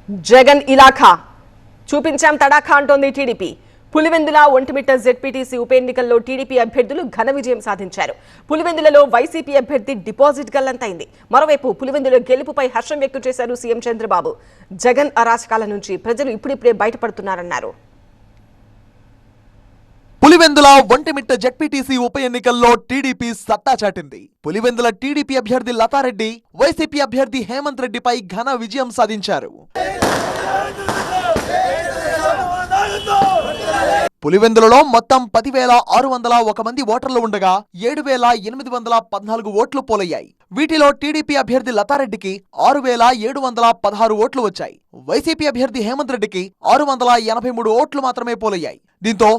జగన్ ఇలాఖా చూపించాం తడాఖా అంటోంది TDP. Pulivendula Vontimitta ZPTC ఉప ఎన్నికల్లో టీడీపీ అభ్యర్థులు ఘన విజయం సాధించారు. పులివెందులలో వైసీపీ అభ్యర్థి డిపాజిట్ గల్లంతైంది. మరోవైపు పులివెందుల గెలుపుపై హర్షం వ్యక్తం చేశారు సీఎం చంద్రబాబు. జగన్ అరాచకాల నుంచి ప్రజలు ఇప్పుడిప్పుడే బయటపడుతున్నారన్నారు. పులివెందుల ఒంటిమిట్ట జెడ్పీటీసీ ఉప ఎన్నికల్లో టీడీపీ సత్తా చాటింది. పులివెందుల టీడీపీ అభ్యర్థి లతారెడ్డి వైసీపీ అభ్యర్థి హేమంత్ రెడ్డిపై ఘన విజయం సాధించారు. పులివెందులలో మొత్తం 10,601 మంది ఓటర్లు ఉండగా 7,814 ఓట్లు పోలయ్యాయి. వీటిలో టీడీపీ అభ్యర్థి లతారెడ్డికి 6,716 ఓట్లు వచ్చాయి. వైసీపీ అభ్యర్థి హేమంత్ రెడ్డికి 683 ఓట్లు మాత్రమే పోలయ్యాయి. దీంతో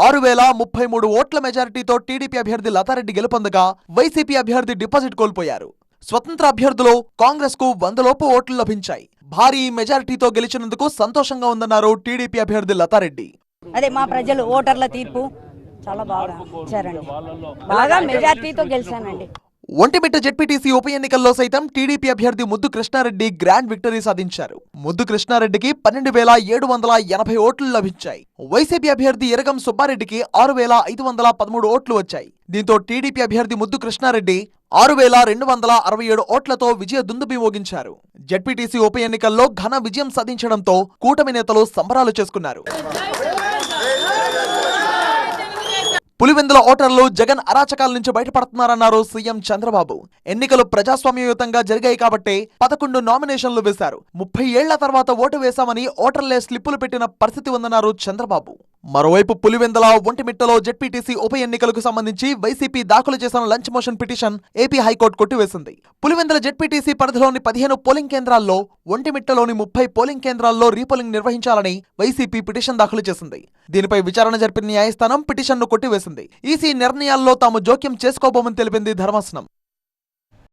6,033 ఓట్ల మెజారిటీతో టీడీపీ అభ్యర్థి లతారెడ్డి గెలుపొందగా వైసీపీ అభ్యర్థి డిపాజిట్ కోల్పోయారు. స్వతంత్ర అభ్యర్థులు కాంగ్రెస్ కు 100 లోపు ఓట్లు లభించాయి. భారీ మెజారిటీతో గెలిచినందుకు సంతోషంగా ఉందన్నారు టీడీపీ అభ్యర్థి లతారెడ్డి. అదే మా ప్రజలు ఓటర్ల తీర్పు చాలా బాగా ఇచ్చారండి. బాగా మెజారిటీతో గెలిచానండి. ఒంటిమిట్ట జెడ్పీటీసీ ఉప ఎన్నికల్లో సైతం టీడీపీ అభ్యర్థి ముద్దు కృష్ణారెడ్డి గ్రాండ్ విక్టరీ సాధించారు. ముద్దు కృష్ణారెడ్డికి 12,780 ఓట్లు లభించాయి. వైసీపీ అభ్యర్థి ఎరగం సుబ్బారెడ్డికి 6,513 ఓట్లు వచ్చాయి. దీంతో టీడీపీ అభ్యర్థి ముద్దు కృష్ణారెడ్డి 6,267 ఓట్లతో విజయ దుందుబి మోగించారు. జెడ్పీటీసీ ఉప ఎన్నికల్లో ఘన విజయం సాధించడంతో కూటమి నేతలు సంబరాలు చేసుకున్నారు. పులివెందుల ఓటర్లు జగన్ అరాచకాల నుంచి బయటపడుతున్నారన్నారు సీఎం చంద్రబాబు. ఎన్నికలు ప్రజాస్వామ్యయుతంగా జరిగాయి కాబట్టి 11 నామినేషన్లు వేశారు. 30 ఏళ్ల తర్వాత ఓటు వేశామని ఓటర్లే స్లిప్పులు పెట్టిన పరిస్థితి ఉందన్నారు చంద్రబాబు. మరోవైపు పులివెందుల ఒంటిమిట్టలో జెడ్పీటీసీ ఉప ఎన్నికలకు సంబంధించి వైసీపీ దాఖలు చేసిన lunch motion petition AP high court కొట్టివేసింది. పులివెందుల జెడ్పీటీసీ పరిధిలోని 15 పోలింగ్ కేంద్రాల్లో, ఒంటిమిట్టలోని 30 పోలింగ్ కేంద్రాల్లో రీపోలింగ్ నిర్వహించాలని వైసీపీ పిటిషన్ దాఖలు చేసింది. దీనిపై విచారణ జరిపిన న్యాయస్థానం పిటిషన్ను కొట్టివేసింది. ఈసీ నిర్ణయాల్లో తాము జోక్యం చేసుకోబోమని తెలిపింది ధర్మాసనం.